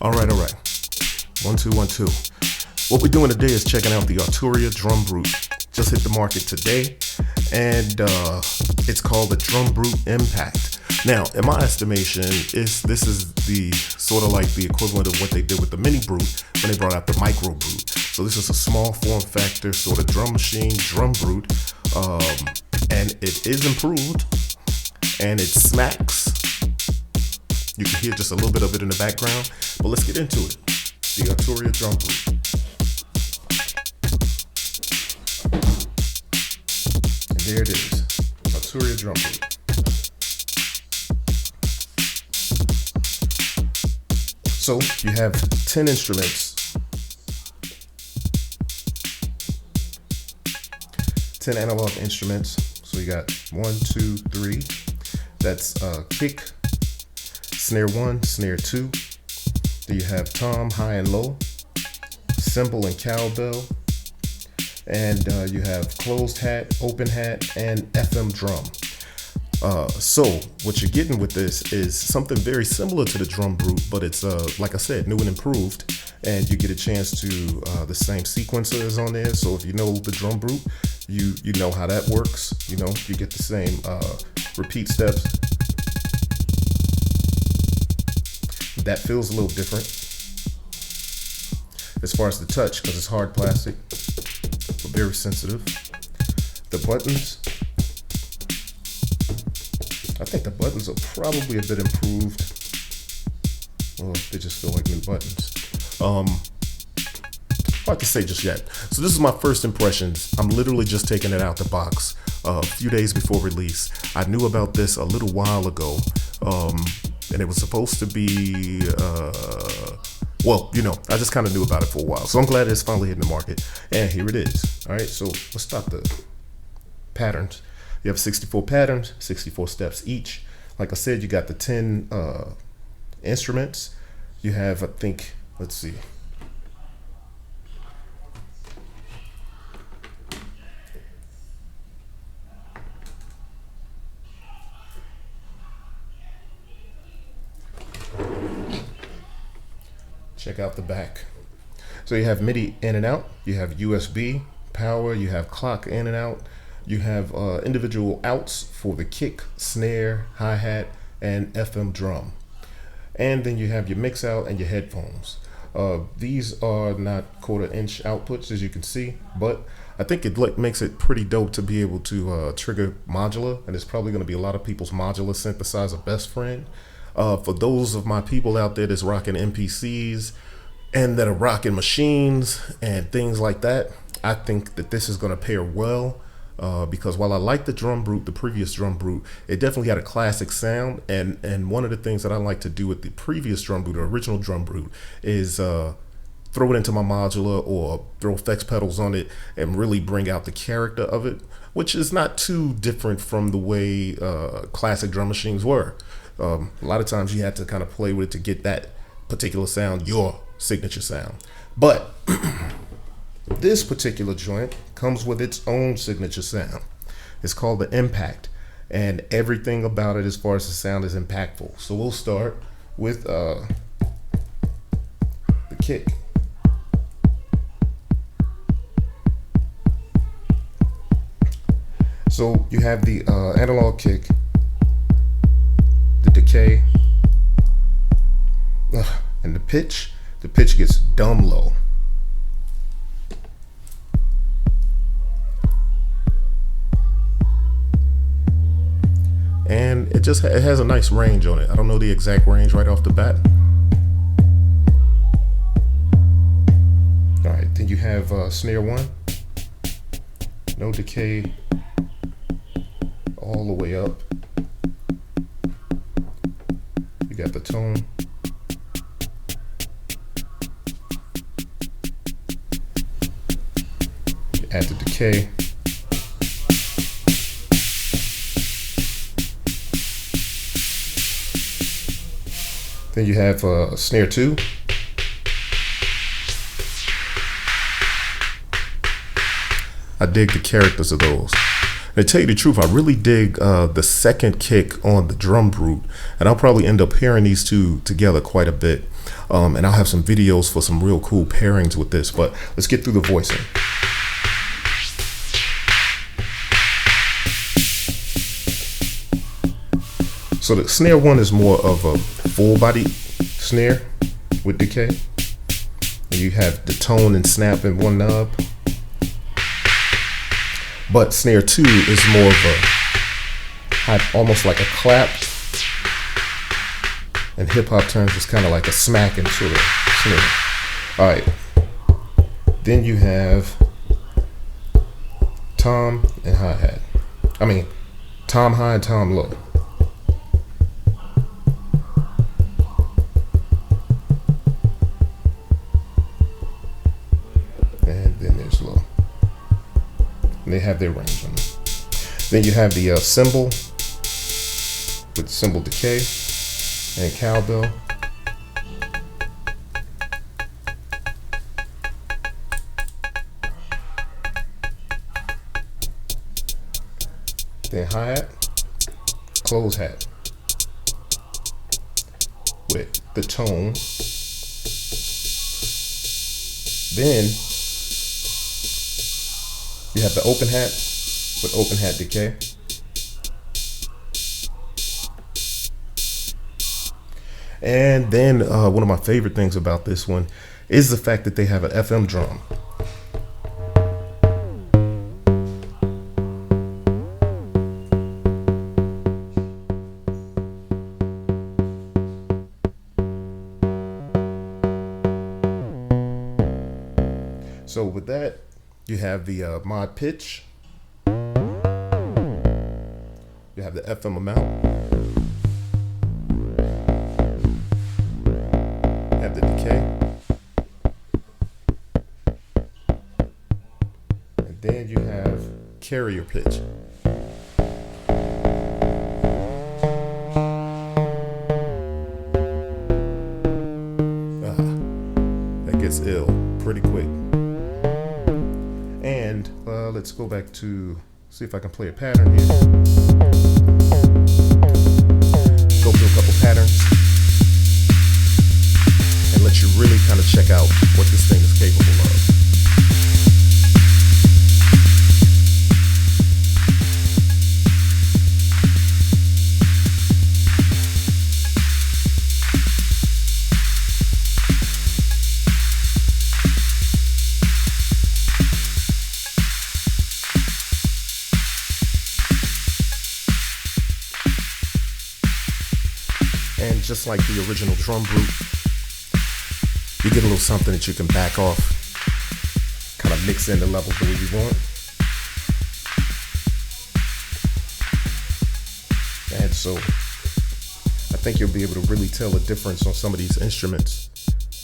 All right. 1, 2, 1, 2. What we're doing today is checking out the Arturia Drumbrute. Just hit the market today, and it's called the Drumbrute Impact. Now, in my estimation, this is the sort of like the equivalent of what they did with the Mini Brute when they brought out the Micro Brute. So this is a small form factor sort of drum machine, Drumbrute, and it is improved, and it smacks. You can hear just a little bit of it in the background, but let's get into it. The Arturia Drumbrute. And there it is, Arturia Drumbrute. So you have 10 instruments, 10 analog instruments. So you got 1, 2, 3. That's kick, snare 1, snare 2. Then you have tom, high and low, cymbal and cowbell, and you have closed hat, open hat, and FM drum. So what you're getting with this is something very similar to the Drumbrute, but it's like I said, new and improved, and you get a chance to the same sequencer is on there. So if you know the Drumbrute, you know how that works. You know, you get the same repeat steps. That feels a little different as far as the touch, because it's hard plastic, but very sensitive. The buttons, I think the buttons are probably a bit improved. Well, they just feel like new buttons. Hard to say just yet. So this is my first impressions. I'm literally just taking it out the box a few days before release. I knew about this a little while ago. And it was supposed to be, I just kind of knew about it for a while. So I'm glad it's finally hitting the market. And here it is. All right, so let's start the patterns. You have 64 patterns, 64 steps each. Like I said, you got the 10 instruments. You have, I think, let's see. Check out the back. So you have MIDI in and out, you have USB, power, you have clock in and out, you have individual outs for the kick, snare, hi-hat, and FM drum. And then you have your mix out and your headphones. These are not 1/4-inch outputs, as you can see, but I think it makes it pretty dope to be able to trigger modular, and it's probably going to be a lot of people's modular synthesizer best friend. For those of my people out there that's rocking MPCs and that are rocking machines and things like that, I think that this is going to pair well, because while I like the Drumbrute, the previous Drumbrute, it definitely had a classic sound, and one of the things that I like to do with the previous Drumbrute, the original Drumbrute, is throw it into my modular or throw effects pedals on it and really bring out the character of it, which is not too different from the way classic drum machines were. A lot of times you had to kind of play with it to get that particular sound, your signature sound. But this particular joint comes with its own signature sound. It's called the Impact, and everything about it as far as the sound is impactful. So we'll start with the kick. So you have the analog kick, the decay, and the pitch gets dumb low. And it has a nice range on it. I don't know the exact range right off the bat. All right, then you have snare 1, no decay, all the way up. You got the tone. You add the decay. Then you have snare 2. I dig the characters of those. To tell you the truth, I really dig the second kick on the Drumbrute, and I'll probably end up pairing these two together quite a bit. And I'll have some videos for some real cool pairings with this, but let's get through the voicing. So the snare one is more of a full body snare with decay. And you have the tone and snap in one knob. But snare two is more of a, almost like a clap. And hip hop terms is kind of like a smacking sort of snare. All right. Then you have tom and hi-hat. I mean, tom high and tom low. And then there's low. And they have their range on it. Then you have the cymbal with cymbal decay and cowbell. Then hi-hat, close hat with the tone. Then you have the open hat with open hat decay. And then one of my favorite things about this one is the fact that they have an FM drum. So with that, you have the mod pitch. You have the FM amount. You have the decay. And then you have carrier pitch. That gets ill pretty quick. And let's go back to see if I can play a pattern here. Go through a couple patterns and let you really kind of check out what this thing is capable of. And just like the original Drumbrute, you get a little something that you can back off, kind of mix in the levels the way you want. And so I think you'll be able to really tell the difference on some of these instruments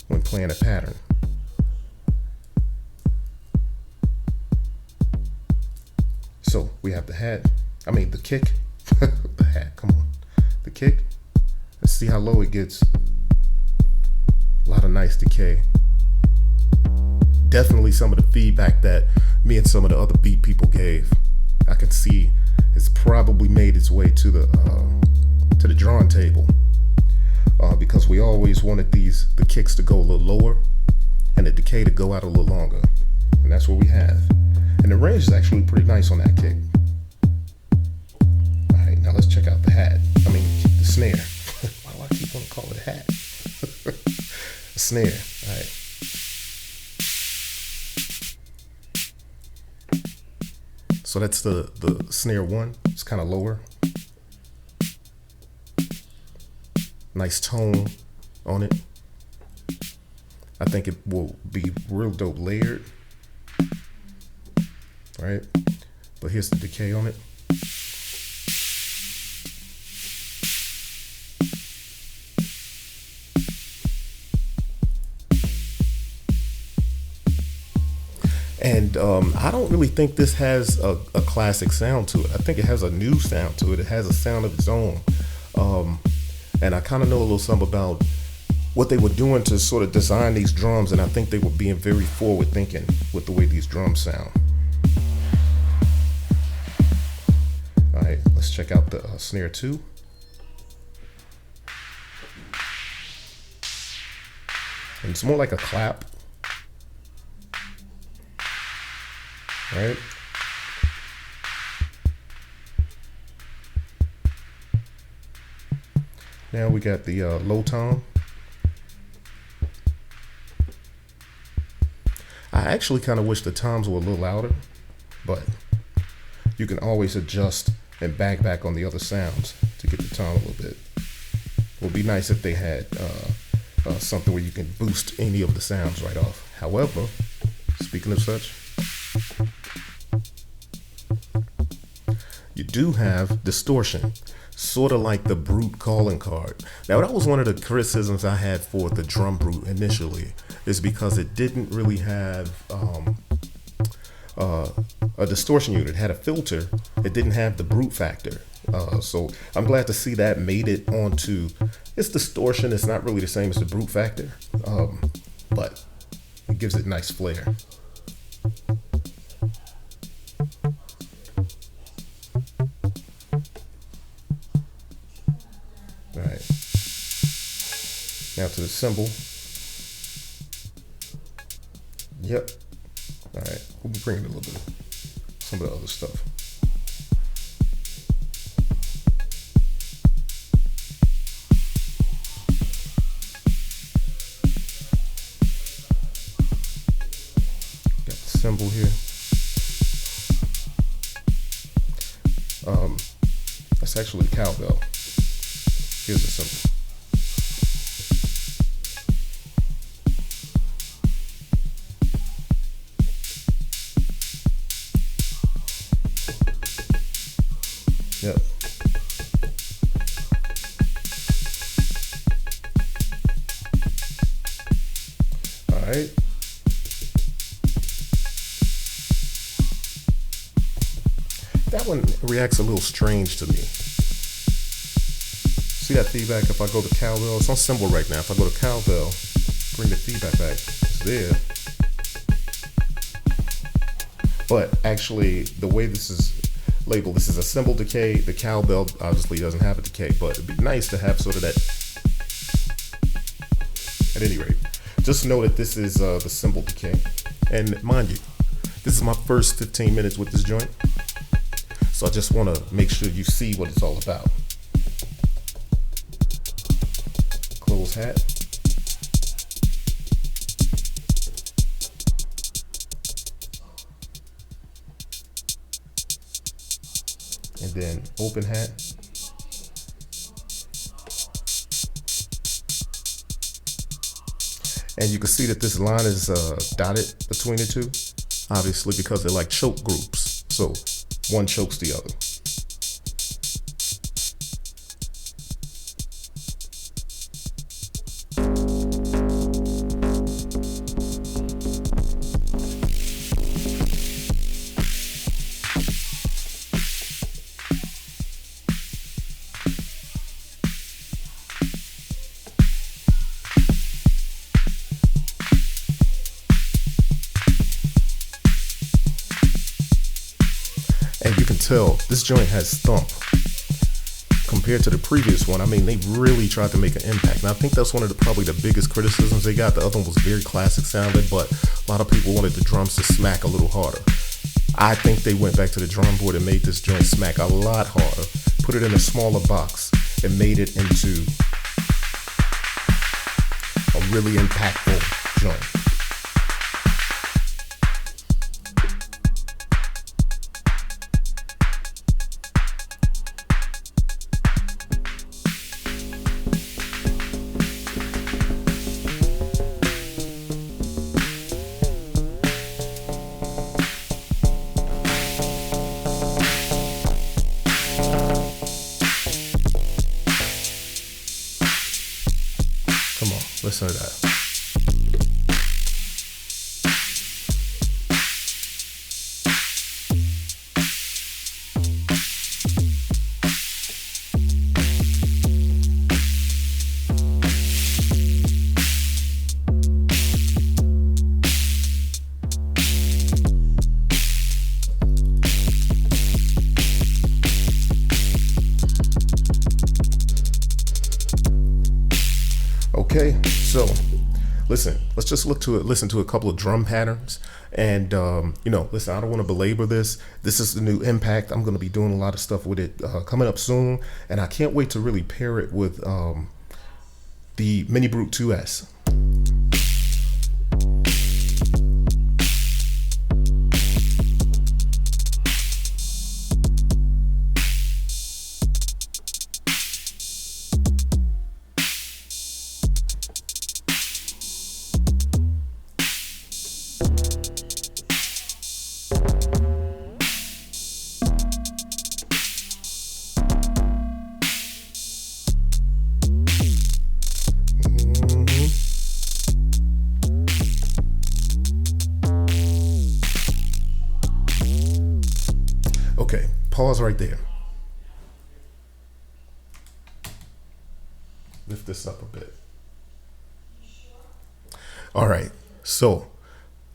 when playing a pattern. So we have the kick, the hat, come on, the kick. Let's see how low it gets. A lot of nice decay. Definitely some of the feedback that me and some of the other beat people gave. I can see it's probably made its way to the drawing table. Because we always wanted the kicks to go a little lower and the decay to go out a little longer. And that's what we have. And the range is actually pretty nice on that kick. All right, now let's check out the hat. The snare. Why do I keep wanting to call it a hat? A snare. All right. So that's the snare one. It's kind of lower. Nice tone on it. I think it will be real dope layered. Right? But here's the decay on it. And I don't really think this has a classic sound to it. I think it has a new sound to it. It has a sound of its own. And I kind of know a little something about what they were doing to sort of design these drums, and I think they were being very forward thinking with the way these drums sound. All right, let's check out the snare 2. And it's more like a clap. All right. Now we got the low tom. I actually kind of wish the toms were a little louder, but you can always adjust and back on the other sounds to get the tom a little bit. It would be nice if they had something where you can boost any of the sounds right off. However, speaking of such, you do have distortion, sort of like the Brute calling card. Now, that was one of the criticisms I had for the Drumbrute initially, is because it didn't really have a distortion unit. It had a filter. It didn't have the Brute factor. So I'm glad to see that made it onto its distortion. It's not really the same as the Brute factor, but it gives it nice flair. All right. Now to the cymbal. Yep. All right. We'll be bringing a little bit of some of the other stuff. Got the cymbal here. That's actually a cowbell. Here's the cymbal. Yep. All right. That one reacts a little strange to me. See that feedback if I go to cowbell? It's on cymbal right now. If I go to cowbell, bring the feedback back. It's there. But actually, the way this is labeled, this is a cymbal decay. The cowbell obviously doesn't have a decay, but it'd be nice to have sort of that. At any rate, just know that this is the cymbal decay. And mind you, this is my first 15 minutes with this joint. So I just want to make sure you see what it's all about. Close hat. And then open hat. And you can see that this line is dotted between the two, obviously because they're like choke groups. So one chokes the other. And you can tell this joint has thump compared to the previous one. I mean, they really tried to make an impact. And I think that's one of probably the biggest criticisms they got. The other one was very classic sounding, but a lot of people wanted the drums to smack a little harder. I think they went back to the drum board and made this joint smack a lot harder, put it in a smaller box, and made it into a really impactful joint. Come on, listen to that. Okay, so listen, let's just listen to a couple of drum patterns. And, listen, I don't want to belabor this. This is the new Impact. I'm going to be doing a lot of stuff with it coming up soon. And I can't wait to really pair it with the Mini Brute 2S. Okay, pause right there. Lift this up a bit. All right, so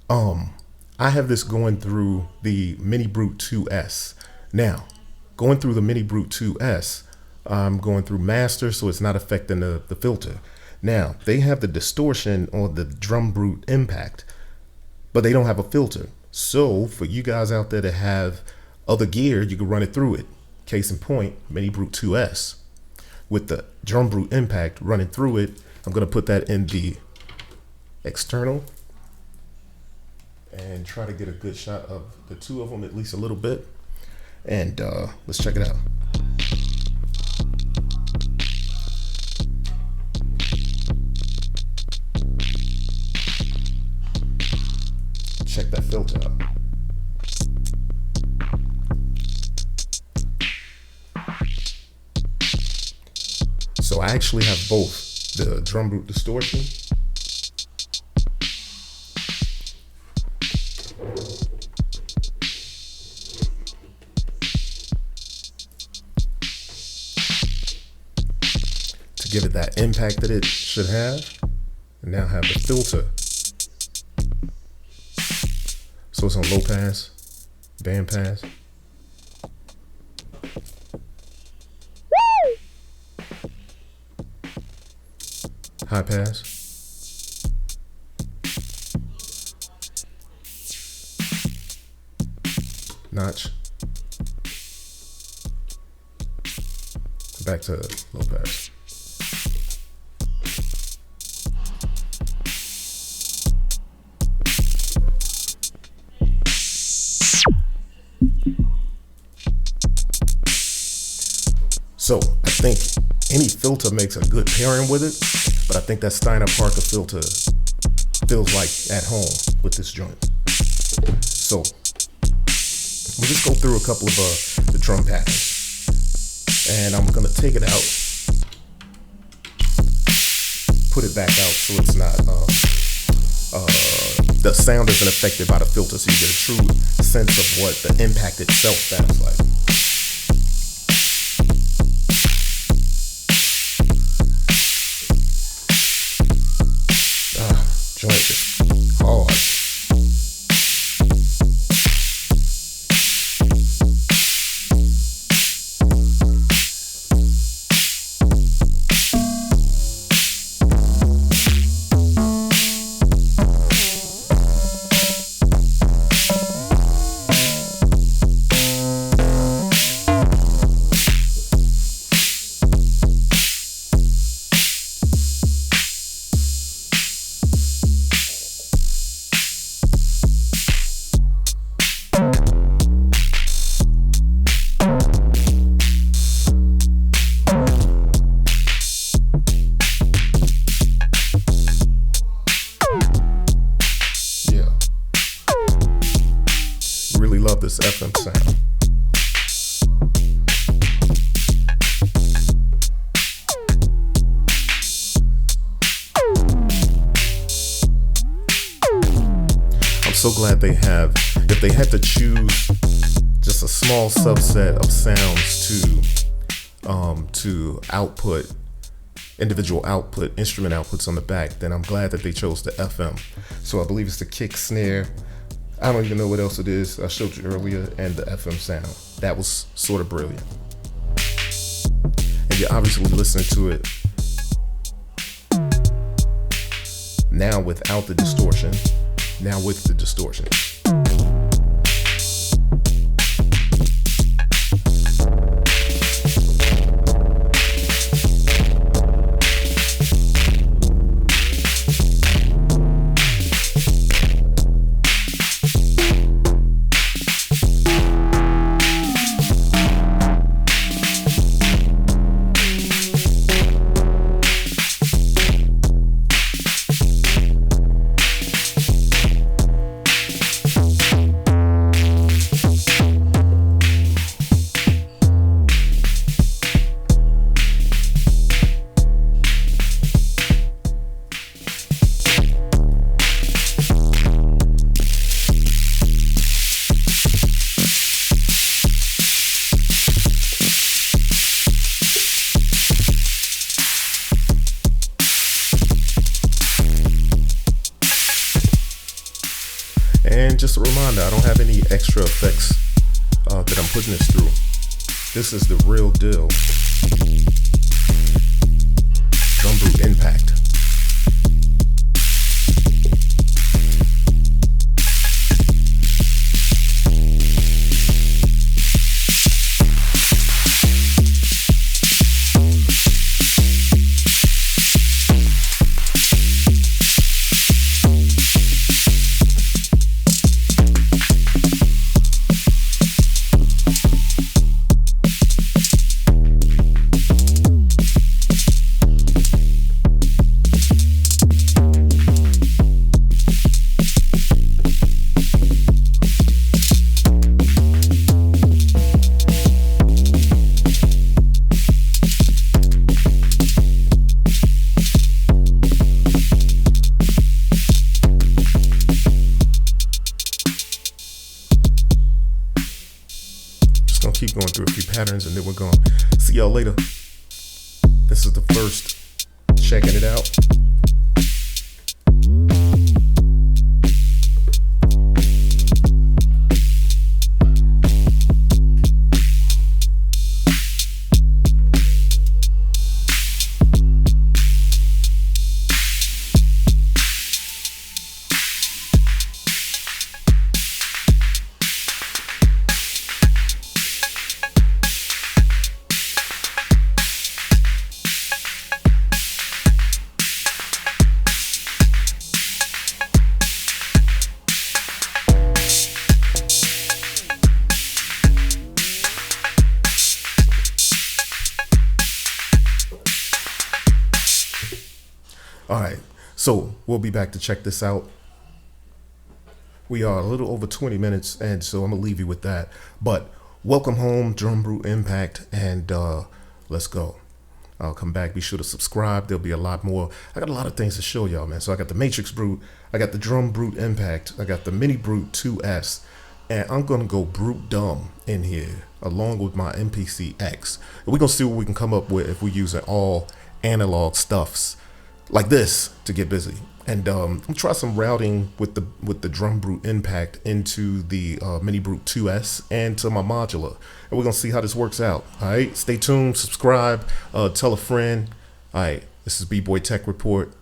I have this going through the Mini Brute 2S. Now, going through the Mini Brute 2S, I'm going through master, so it's not affecting the filter. Now, they have the distortion on the Drumbrute Impact, but they don't have a filter. So for you guys out there that have other gear, you can run it through it. Case in point, Mini Brute 2S with the Drumbrute Impact running through it. I'm going to put that in the external and try to get a good shot of the two of them, at least a little bit. And let's check it out. Check that filter out. So I actually have both the Drumbrute Distortion to give it that impact that it should have, and now have the filter. So it's on low pass, band pass. High pass. Notch. Back to low pass. So I think any filter makes a good pairing with it, but I think that Steiner Parker filter feels like at home with this joint. So we'll just go through a couple of the drum patterns, and I'm gonna take it out, put it back out so it's not the sound isn't affected by the filter, so you get a true sense of what the impact itself sounds like. Joint is hard. Really love this FM sound. I'm so glad they have, if they had to choose just a small subset of sounds to output, individual output, instrument outputs on the back, then I'm glad that they chose the FM. So I believe it's the kick, snare, I don't even know what else it is. I showed you earlier, and the FM sound. That was sort of brilliant. And you're obviously listening to it now without the distortion, now with the distortion. And just a reminder, I don't have any extra effects that I'm putting this through. This is the real deal. Drumbrute Impact. Keep going through a few patterns and then we're going to see y'all later. This is the first checking it out. All right, so we'll be back to check this out. We are a little over 20 minutes, and so I'm gonna leave you with that. But welcome home, Drumbrute Impact, and let's go. I'll come back. Be sure to subscribe. There'll be a lot more. I got a lot of things to show y'all, man. So I got the Matrix Brute, I got the Drumbrute Impact, I got the Mini Brute 2S, and I'm gonna go Brute Dumb in here along with my MPC X. And we're gonna see what we can come up with if we're using all analog stuffs like this to get busy. And we'll try some routing with the Drumbrute Impact into the Mini Brute 2S and to my modular, and we're gonna see how this works out. All right, stay tuned, subscribe, tell a friend. All right, this is B-Boy Tech Report.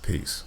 Peace.